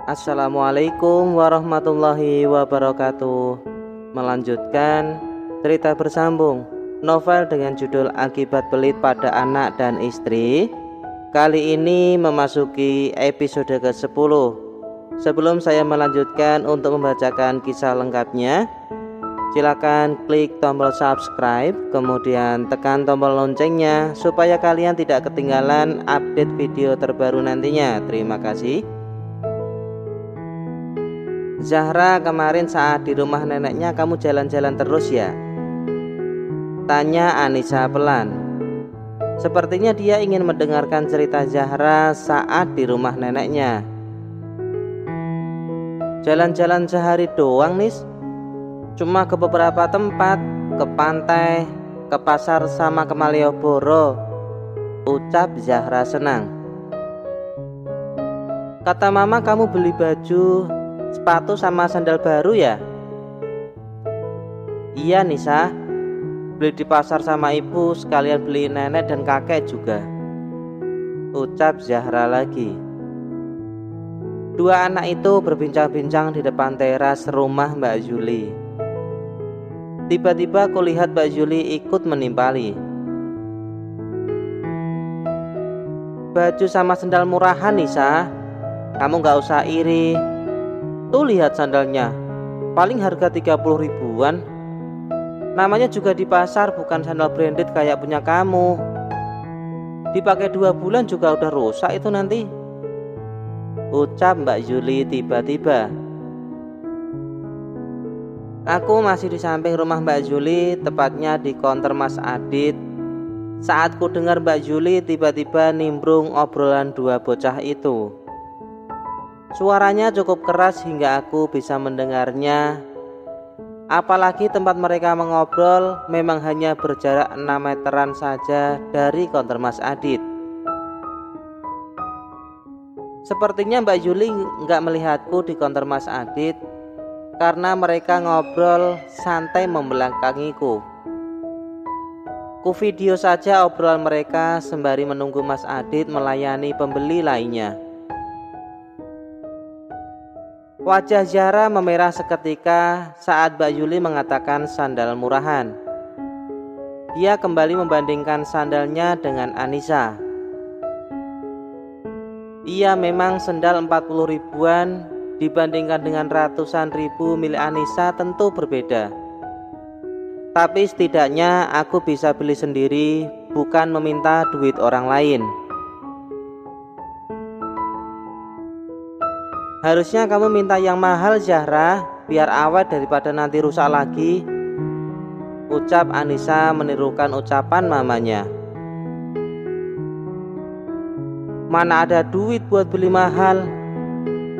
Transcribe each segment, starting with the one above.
Assalamualaikum warahmatullahi wabarakatuh. Melanjutkan cerita bersambung novel dengan judul Akibat Pelit pada Anak dan Istri. Kali ini memasuki episode ke-10. Sebelum saya melanjutkan untuk membacakan kisah lengkapnya, silakan klik tombol subscribe, kemudian tekan tombol loncengnya supaya kalian tidak ketinggalan update video terbaru nantinya. Terima kasih. Zahra, kemarin saat di rumah neneknya kamu jalan-jalan terus ya? Tanya Anissa pelan. Sepertinya dia ingin mendengarkan cerita Zahra saat di rumah neneknya. Jalan-jalan sehari doang, Nis. Cuma ke beberapa tempat, ke pantai, ke pasar sama ke Malioboro, ucap Zahra senang. Kata mama kamu beli baju, sepatu sama sandal baru ya? Iya Nisa, beli di pasar sama ibu, sekalian beli nenek dan kakek juga, ucap Zahra lagi. Dua anak itu berbincang-bincang di depan teras rumah Mbak Juli. Tiba-tiba aku lihat Mbak Juli ikut menimpali. Baju sama sandal murahan Nisa, kamu gak usah iri. Tuh lihat sandalnya, paling harga 30 ribuan. Namanya juga di pasar, bukan sandal branded kayak punya kamu. Dipakai 2 bulan juga udah rusak itu nanti, ucap Mbak Juli tiba-tiba. Aku masih di samping rumah Mbak Juli, tepatnya di counter Mas Adit. Saat ku dengar Mbak Juli tiba-tiba nimbrung obrolan dua bocah itu. Suaranya cukup keras hingga aku bisa mendengarnya. Apalagi tempat mereka mengobrol memang hanya berjarak 6 meteran saja dari counter Mas Adit. Sepertinya Mbak Juli nggak melihatku di counter Mas Adit karena mereka ngobrol santai membelakangiku. Ku video saja obrolan mereka sembari menunggu Mas Adit melayani pembeli lainnya. Wajah Zahra memerah seketika saat Mbak Juli mengatakan sandal murahan. Dia kembali membandingkan sandalnya dengan Anissa. Iya, memang sandal 40 ribuan dibandingkan dengan ratusan ribu milik Anissa tentu berbeda. Tapi setidaknya aku bisa beli sendiri, bukan meminta duit orang lain. Harusnya kamu minta yang mahal Zahra, biar awet daripada nanti rusak lagi, ucap Anissa menirukan ucapan mamanya. Mana ada duit buat beli mahal.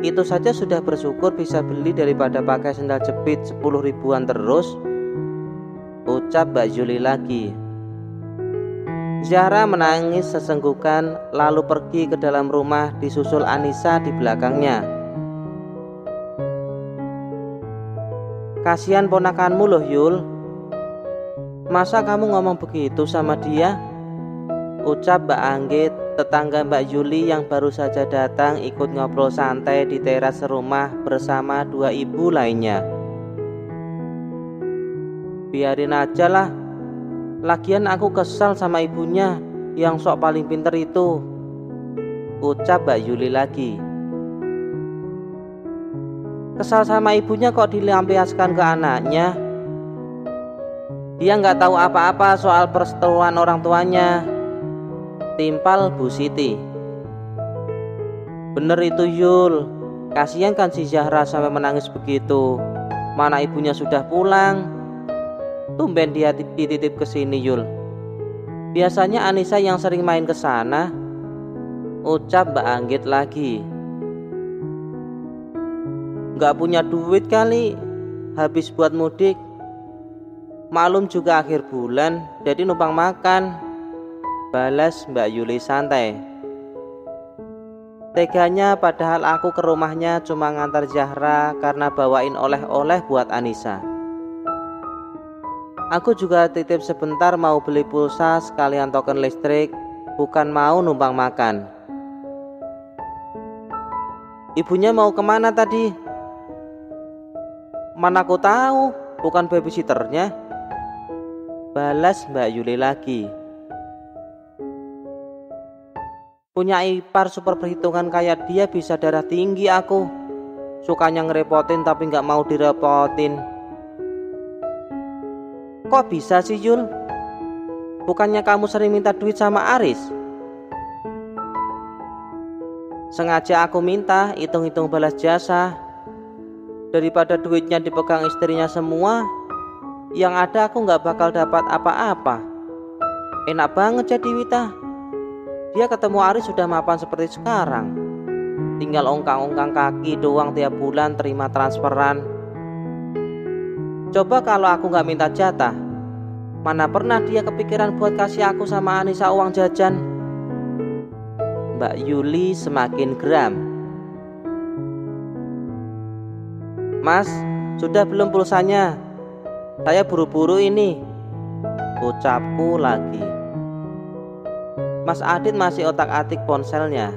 Itu saja sudah bersyukur bisa beli daripada pakai sandal jepit 10 ribuan terus, ucap Mbak Juli lagi. Zahra menangis sesenggukan lalu pergi ke dalam rumah disusul Anissa di belakangnya. Kasihan ponakanmu loh Yul. Masa kamu ngomong begitu sama dia? Ucap Mbak Anggit, tetangga Mbak Juli yang baru saja datang ikut ngobrol santai di teras rumah bersama dua ibu lainnya. Biarin aja lah. Lagian aku kesal sama ibunya yang sok paling pinter itu, ucap Mbak Juli lagi. Kesal sama ibunya kok dilampiaskan ke anaknya. Dia nggak tahu apa-apa soal perseteruan orang tuanya, timpal Bu Siti. Bener itu Yul, kasihan kan si Zahra sampai menangis begitu. Mana ibunya sudah pulang. Tumben dia dititip ke sini Yul. Biasanya Anissa yang sering main ke sana, ucap Mbak Anggit lagi. Gak punya duit kali, habis buat mudik. Maklum juga akhir bulan, jadi numpang makan, balas Mbak Yuli santai. Teganya padahal aku ke rumahnya cuma ngantar Zahra karena bawain oleh-oleh buat Anissa. Aku juga titip sebentar mau beli pulsa sekalian token listrik, bukan mau numpang makan. Ibunya mau kemana tadi? Mana aku tahu, bukan babysitternya. Balas Mbak Yuli lagi. Punya ipar super perhitungan kayak dia bisa darah tinggi aku. Sukanya ngerepotin tapi gak mau direpotin. Kok bisa sih Yul? Bukannya kamu sering minta duit sama Aris? Sengaja aku minta, hitung-hitung balas jasa. Daripada duitnya dipegang istrinya semua, yang ada aku gak bakal dapat apa-apa. Enak banget jadi Wita. Dia ketemu Aris sudah mapan seperti sekarang. Tinggal ongkang-ongkang kaki doang tiap bulan terima transferan. Coba kalau aku gak minta jatah, mana pernah dia kepikiran buat kasih aku sama Anissa uang jajan. Mbak Yuli semakin geram. Mas, sudah belum pulsanya? Saya buru-buru ini, ucapku lagi. Mas Adit masih otak-atik ponselnya.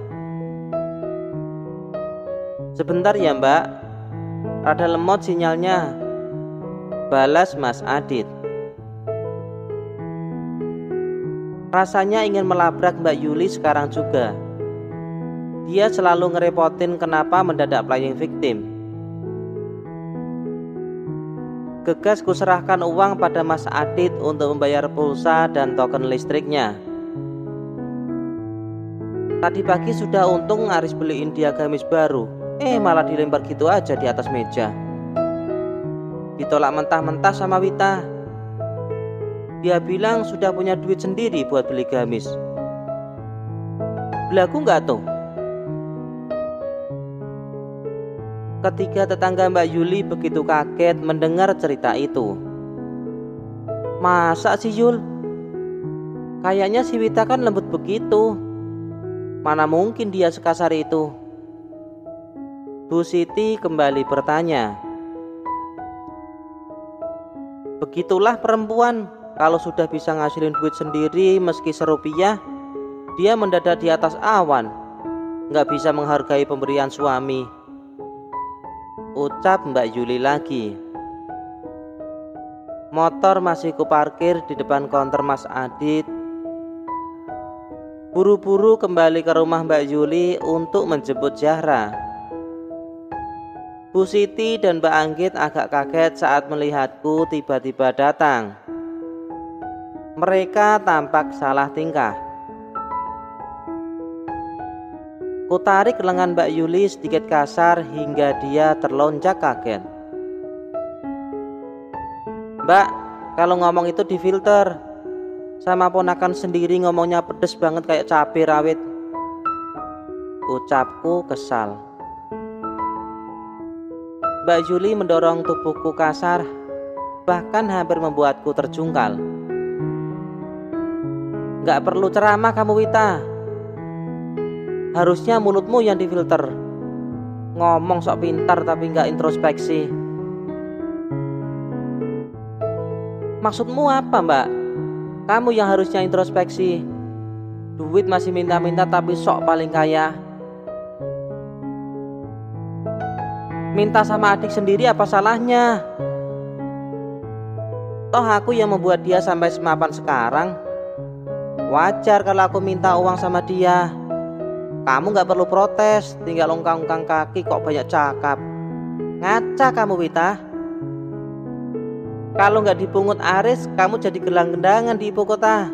Sebentar ya Mbak, rada lemot sinyalnya, balas Mas Adit. Rasanya ingin melabrak Mbak Yuli sekarang juga. Dia selalu ngerepotin kenapa mendadak playing victim. Gegas kuserahkan uang pada Mas Adit untuk membayar pulsa dan token listriknya. Tadi pagi sudah untung Aris beliin dia gamis baru, malah dilempar gitu aja di atas meja. Ditolak mentah-mentah sama Wita. Dia bilang sudah punya duit sendiri buat beli gamis. Belagu nggak tuh? Ketiga tetangga Mbak Yuli begitu kaget mendengar cerita itu. Masa sih Yul? Kayaknya si Wita kan lembut begitu. Mana mungkin dia sekasar itu? Bu Siti kembali bertanya. Begitulah perempuan, kalau sudah bisa ngasilin duit sendiri meski serupiah, dia mendadak di atas awan. Gak bisa menghargai pemberian suami, ucap Mbak Yuli lagi. Motor masih kuparkir di depan konter Mas Adit. Buru-buru kembali ke rumah Mbak Yuli untuk menjemput Zahra. Bu Siti dan Mbak Anggit agak kaget saat melihatku tiba-tiba datang. Mereka tampak salah tingkah. Kutarik lengan Mbak Yuli sedikit kasar hingga dia terlonjak kaget. Mbak, kalau ngomong itu difilter. Sama ponakan sendiri ngomongnya pedes banget kayak cabai rawit, ucapku kesal. Mbak Yuli mendorong tubuhku kasar, bahkan hampir membuatku terjungkal. Gak perlu ceramah kamu Wita. Harusnya mulutmu yang difilter. Ngomong sok pintar tapi gak introspeksi. Maksudmu apa Mbak? Kamu yang harusnya introspeksi. Duit masih minta-minta tapi sok paling kaya. Minta sama adik sendiri apa salahnya? Toh aku yang membuat dia sampai semapan sekarang. Wajar kalau aku minta uang sama dia. Kamu gak perlu protes, tinggal ongkang-ongkang kaki kok banyak cakap. Ngaca kamu Wita. Kalau nggak dipungut Aris, kamu jadi gelang-gendangan di ibu kota.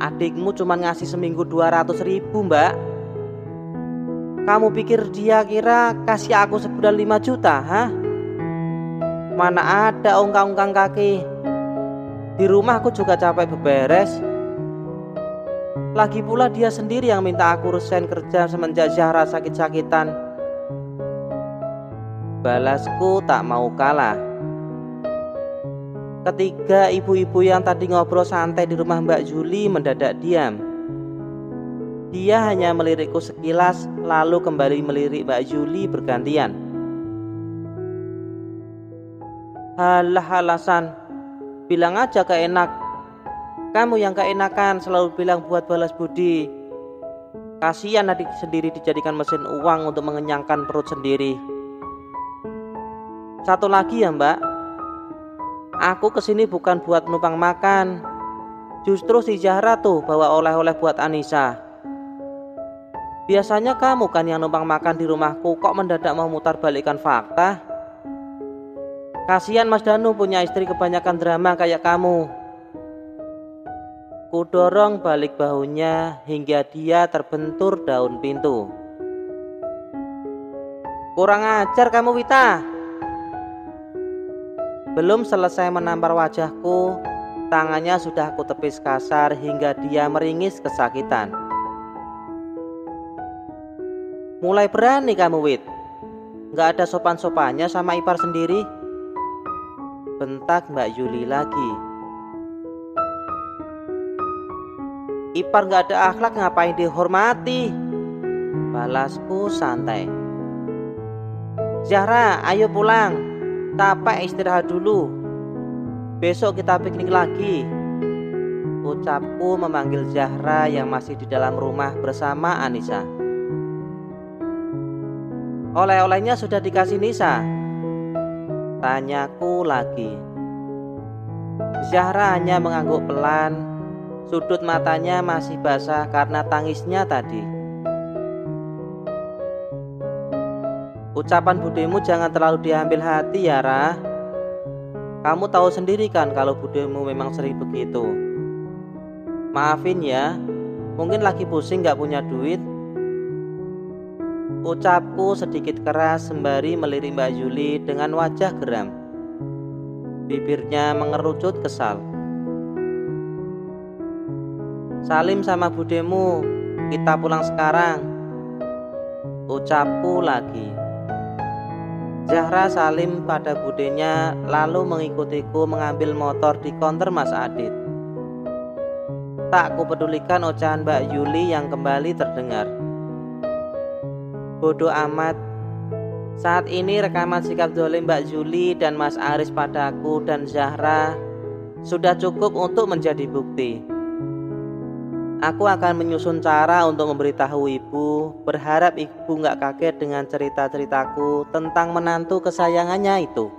Adikmu cuma ngasih seminggu 200.000 Mbak. Kamu pikir dia kira kasih aku sebulan 5 juta, hah? Mana ada ongkang-ongkang kaki. Di rumah aku juga capek beberes. Lagi pula dia sendiri yang minta aku resign kerja semenjak Zahra sakit-sakitan. Balasku tak mau kalah. Ketiga ibu-ibu yang tadi ngobrol santai di rumah Mbak Yuli mendadak diam. Dia hanya melirikku sekilas, lalu kembali melirik Mbak Yuli bergantian. Halah alasan, bilang aja keenak. Kamu yang keenakan selalu bilang buat balas budi. Kasihan adik sendiri dijadikan mesin uang untuk mengenyangkan perut sendiri. Satu lagi ya mbak, aku kesini bukan buat numpang makan. Justru si Zahra tuh bawa oleh-oleh buat Anissa. Biasanya kamu kan yang numpang makan di rumahku, kok mendadak mau mutar balikan fakta? Kasihan Mas Danu punya istri kebanyakan drama kayak kamu. Kudorong balik bahunya hingga dia terbentur daun pintu. Kurang ajar kamu Wita. Belum selesai menampar wajahku, tangannya sudah aku tepis kasar hingga dia meringis kesakitan. Mulai berani kamu Wit, gak ada sopan-sopannya sama ipar sendiri, bentak Mbak Yuli lagi. Ipar gak ada akhlak ngapain dihormati, balasku santai. Zahra ayo pulang, capek istirahat dulu, besok kita piknik lagi, ucapku memanggil Zahra yang masih di dalam rumah bersama Anissa. Oleh-olehnya sudah dikasih Nisa? Tanyaku lagi. Zahra hanya mengangguk pelan, sudut matanya masih basah karena tangisnya tadi. Ucapan budemu jangan terlalu diambil hati ya Ra. Kamu tahu sendiri kan kalau budemu memang sering begitu. Maafin ya, mungkin lagi pusing gak punya duit. Ucapku sedikit keras sembari melirik Mbak Yuli dengan wajah geram. Bibirnya mengerucut kesal. Salim sama budemu, kita pulang sekarang, ucapku lagi. Zahra salim pada budenya lalu mengikutiku mengambil motor di konter Mas Adit. Tak kupedulikan ocehan Mbak Yuli yang kembali terdengar. Bodoh amat. Saat ini rekaman sikap zalim Mbak Yuli dan Mas Aris padaku dan Zahra sudah cukup untuk menjadi bukti. Aku akan menyusun cara untuk memberitahu ibu, berharap ibu gak kaget dengan cerita-ceritaku tentang menantu kesayangannya itu.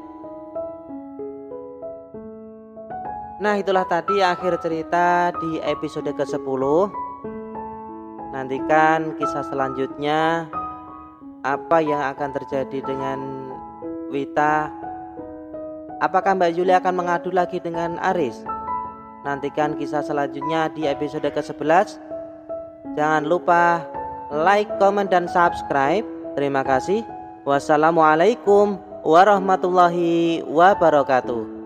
Nah itulah tadi akhir cerita di episode ke-10. Nantikan kisah selanjutnya, apa yang akan terjadi dengan Wita. Apakah Mbak Yuli akan mengadu lagi dengan Aris? Nantikan kisah selanjutnya di episode ke-11. Jangan lupa like, comment, dan subscribe. Terima kasih. Wassalamualaikum warahmatullahi wabarakatuh.